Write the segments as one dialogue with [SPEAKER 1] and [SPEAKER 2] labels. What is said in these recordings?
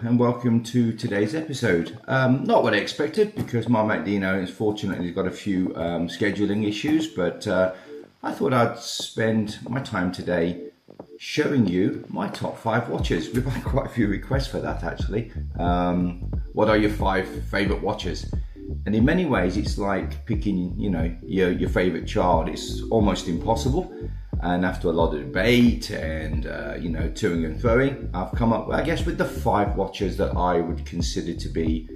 [SPEAKER 1] and welcome to today's episode. Not what I expected, because my mate Dino has fortunately got a few scheduling issues, but I thought I'd spend my time today showing you my top 5 watches. We've had quite a few requests for that actually. What are your 5 favourite watches? And in many ways it's like picking, your favourite child. It's almost impossible. And after a lot of debate and toing and throwing, I've come up, I guess, with the 5 watches that I would consider to be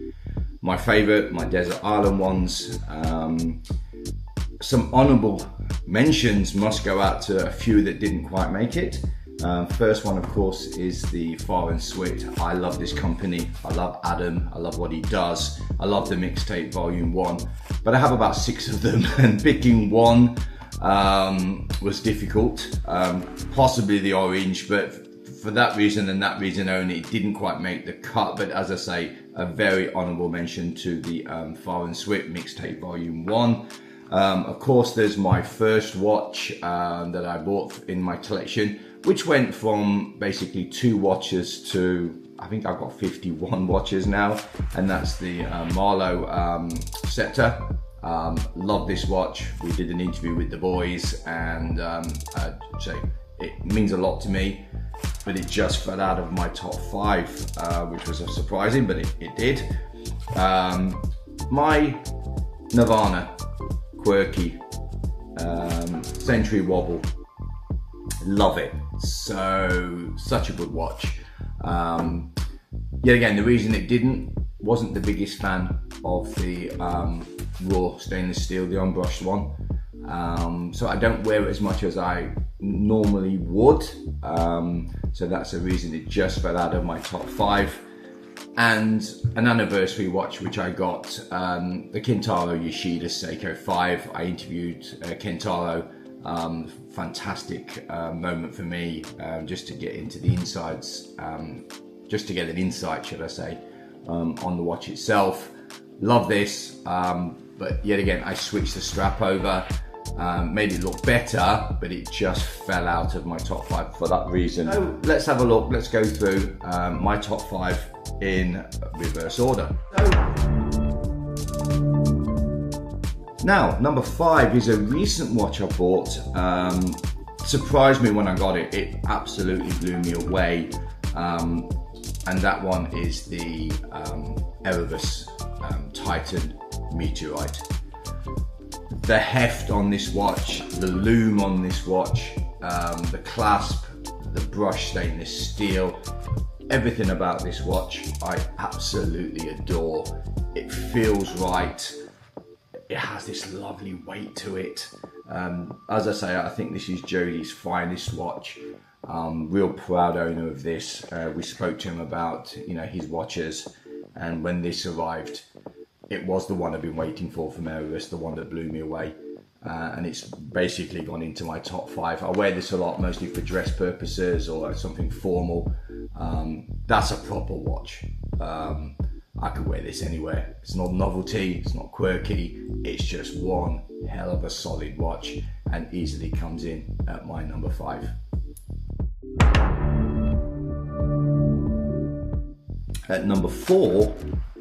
[SPEAKER 1] my favourite, my desert island ones. Some honourable mentions must go out to a few that didn't quite make it. First one, of course, is the Far and Sweet. I love this company. I love Adam. I love what he does. I love the mixtape volume 1, but I have about 6 of them, and picking one was difficult. Possibly the orange, but for that reason and that reason only, it didn't quite make the cut. But as I say, a very honourable mention to the Far and Sweet mixtape volume 1. Of course, there's my first watch that I bought in my collection, which went from basically 2 watches to, I think I've got 51 watches now, and that's the Marlowe Scepter. Love this watch. We did an interview with the boys, and I'd say it means a lot to me, but it just fell out of my top 5, which was surprising, but it did. My Nirvana quirky Century Wobble, love it. Such a good watch. Yet again, the reason it wasn't the biggest fan of the raw stainless steel, the unbrushed one. So I don't wear it as much as I normally would. So that's the reason it just fell out of my top 5. And an anniversary watch which I got, the Kentaro Yoshida Seiko 5. I interviewed Kentaro. Fantastic moment for me, just to get into the insides, just to get an insight, should I say, on the watch itself. Love this, but yet again I switched the strap over, made it look better, but it just fell out of my top 5 for that reason. So let's have a look. Let's go through my top 5 in reverse order. Now, number 5 is a recent watch I bought. Surprised me when I got it. It absolutely blew me away. And that one is the Erebus Titan Meteorite. The heft on this watch, the loom on this watch, the clasp, the brushed stainless steel, everything about this watch I absolutely adore. It feels right. It has this lovely weight to it. As I say, I think this is Jody's finest watch. Real proud owner of this. We spoke to him about his watches, and when this arrived, it was the one I've been waiting for from Erebus, the one that blew me away. And it's basically gone into my top 5. I wear this a lot, mostly for dress purposes or something formal. That's a proper watch. I could wear this anywhere. It's not novelty, it's not quirky, it's just one hell of a solid watch, and easily comes in at my number 5. At number 4,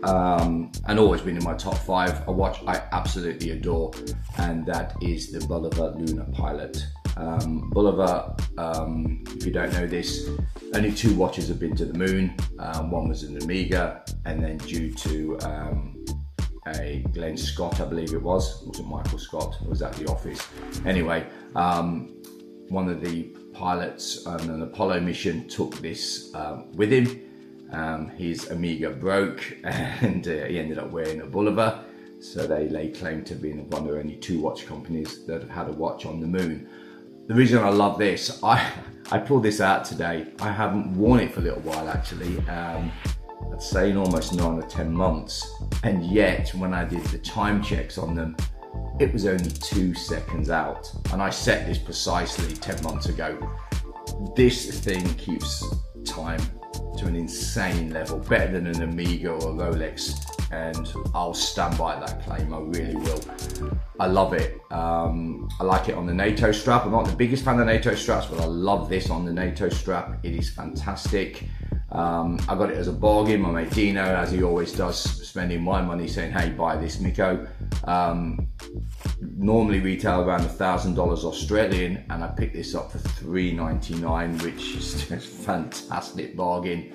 [SPEAKER 1] and always been in my top 5, a watch I absolutely adore, and that is the Bulova Pilot. Bulova, if you don't know this, only 2 watches have been to the moon. One was an Amiga, and then due to a Glenn Scott, I believe it wasn't Michael Scott, it was at the office. Anyway, one of the pilots on an Apollo mission took this with him. His Amiga broke, and he ended up wearing a Bulova. So they lay claim to being one of only 2 watch companies that have had a watch on the moon. The reason I love this, I pulled this out today. I haven't worn it for a little while actually. I'd say in almost 9 or 10 months. And yet when I did the time checks on them, it was only 2 seconds out. And I set this precisely 10 months ago. This thing keeps time to an insane level, better than an Amiga or a Rolex, and I'll stand by that claim, I really will. I love it. I like it on the NATO strap. I'm not the biggest fan of NATO straps, but I love this on the NATO strap. It is fantastic. I got it as a bargain. My mate Dino, as he always does, spending my money saying, hey, buy this Miko. Normally retail around $1,000 Australian, and I picked this up for $3.99, which is just a fantastic bargain.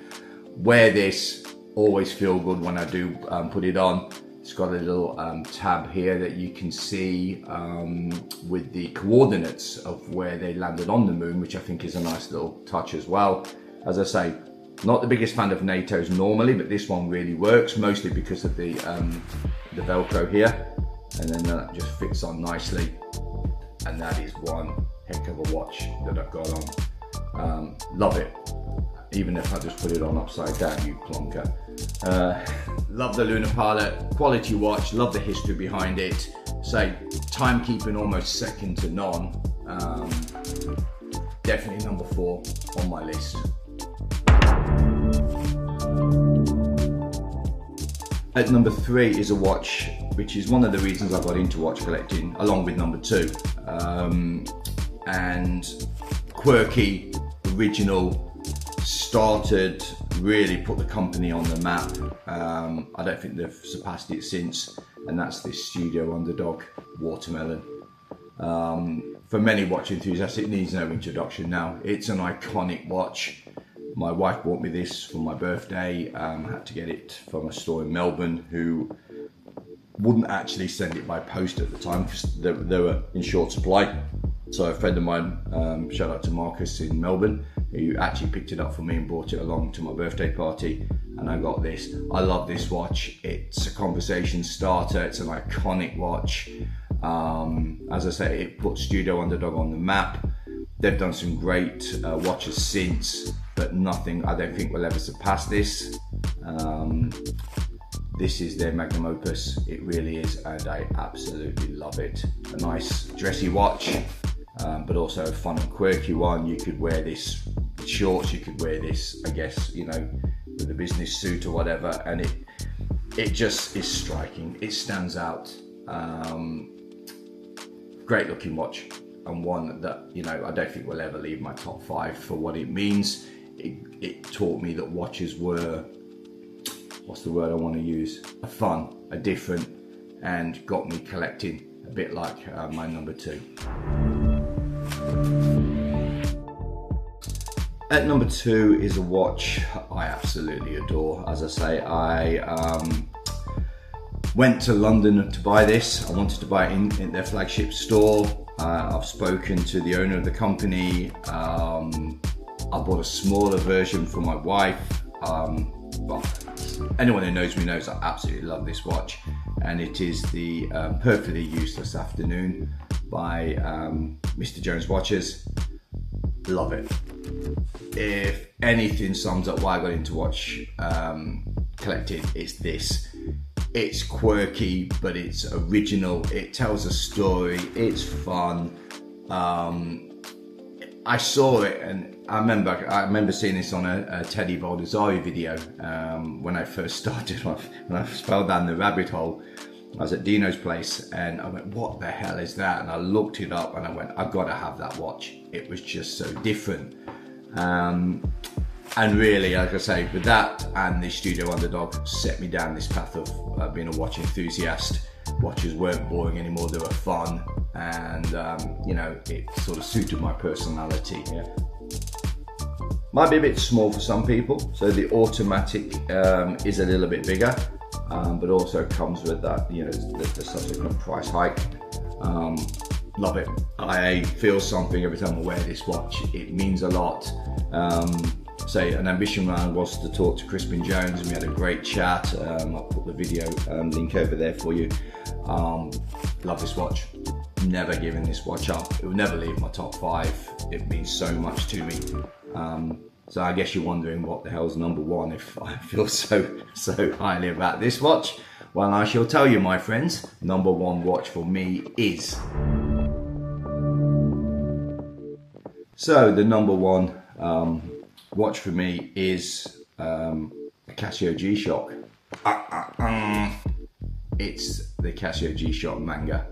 [SPEAKER 1] Wear this, always feel good when I do put it on. It's got a little tab here that you can see with the coordinates of where they landed on the moon, which I think is a nice little touch as well. As I say, not the biggest fan of NATO's normally, but this one really works, mostly because of the Velcro here. And then that just fits on nicely. And that is one heck of a watch that I've got on. Love it. Even if I just put it on upside down, you plonker. Love the Lunar Pilot, quality watch, love the history behind it. Say, timekeeping almost second to none. Definitely number 4 on my list. At number 3 is a watch, which is one of the reasons I got into watch collecting, along with number 2. And quirky, original, started, really put the company on the map. I don't think they've surpassed it since, and that's this Studio Underdog Watermelon. For many watch enthusiasts, it needs no introduction now. It's an iconic watch. My wife bought me this for my birthday. Had to get it from a store in Melbourne who wouldn't actually send it by post at the time because they were in short supply. So a friend of mine, shout out to Marcus in Melbourne, who actually picked it up for me and brought it along to my birthday party, and I got this. I love this watch. It's a conversation starter. It's an iconic watch. As I say, it put Studio Underdog on the map. They've done some great watches since, but nothing I don't think will ever surpass this. This is their magnum opus. It really is, and I absolutely love it. A nice dressy watch, but also a fun and quirky one. You could wear this with shorts, you could wear this, I guess, you know, with a business suit or whatever, and it just is striking. It stands out. Great looking watch, and one that, you know, I don't think will ever leave my top 5 for what it means. It taught me that watches were, what's the word I want to use? A fun, a different, and got me collecting, a bit like my number 2. At number 2 is a watch I absolutely adore. As I say, I went to London to buy this. I wanted to buy it in their flagship store. I've spoken to the owner of the company. I bought a smaller version for my wife. But anyone who knows me knows I absolutely love this watch. And it is the Perfectly Useless Afternoon by Mr. Jones Watches. Love it. If anything sums up why I got into watch collecting, it's this. It's quirky, but it's original. It tells a story. It's fun. I saw it, and I remember seeing this on a Teddy Baldessari video when I first started. When I fell down the rabbit hole, I was at Dino's place, and I went, "What the hell is that?" And I looked it up, and I went, "I've got to have that watch." It was just so different. And really, like I say, with that and the Studio Underdog set me down this path of being a watch enthusiast. Watches weren't boring anymore, they were fun, and you know, it sort of suited my personality. Yeah. Might be a bit small for some people, so the automatic is a little bit bigger, but also comes with that, you know, the subsequent price hike. Love it. I feel something every time I wear this watch. It means a lot. Say an ambition of mine was to talk to Crispin Jones, and we had a great chat. I'll put the video link over there for you. Love this watch. Never giving this watch up. It will never leave my top 5. It means so much to me. So I guess you're wondering what the hell's number 1 if I feel so highly about this watch. Well, I shall tell you, my friends. Number 1 watch for me is. So the number 1 watch for me is a Casio G-Shock. It's the Casio G-Shock Manga.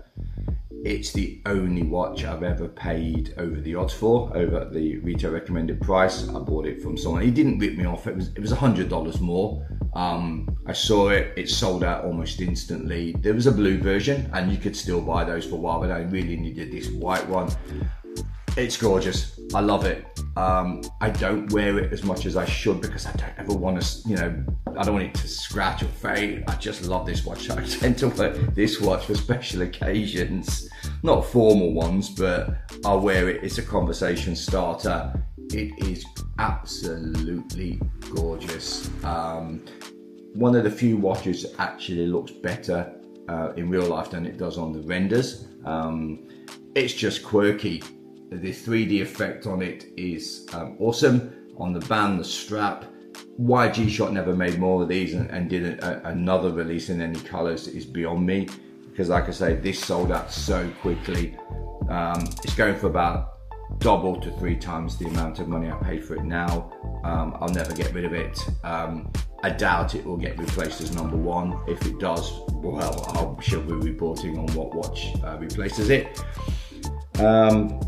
[SPEAKER 1] It's the only watch I've ever paid over the odds for, over the retail recommended price. I bought it from someone. He didn't rip me off. It was $100 more. I saw it. It sold out almost instantly. There was a blue version, and you could still buy those for a while, but I really needed this white one. It's gorgeous. I love it. I don't wear it as much as I should because I don't ever want to, you know, I don't want it to scratch or fade. I just love this watch. I tend to wear this watch for special occasions, not formal ones, but I'll wear it. It's a conversation starter. It is absolutely gorgeous. One of the few watches that actually looks better in real life than it does on the renders. It's just quirky. The 3D effect on it is awesome. On the band, the strap. Why G-Shock never made more of these and did another release in any colors is beyond me, because like I say, this sold out so quickly. It's going for about double to 3 times the amount of money I paid for it now. I'll never get rid of it. I doubt it will get replaced as #1. If it does, well, I shall be reporting on what watch replaces it.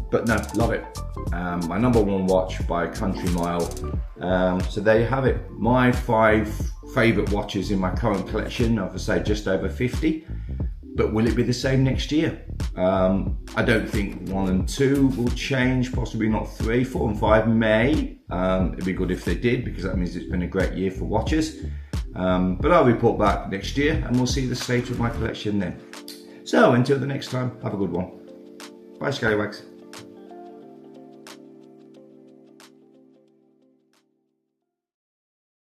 [SPEAKER 1] But no, love it. My #1 watch by a country mile. So there you have it. My 5 favourite watches in my current collection. I've say just over 50. But will it be the same next year? I don't think 1 and 2 will change. Possibly not 3, 4 and 5 may. It'd be good if they did, because that means it's been a great year for watches. But I'll report back next year and we'll see the state of my collection then. So until the next time, have a good one. Bye, scallywags.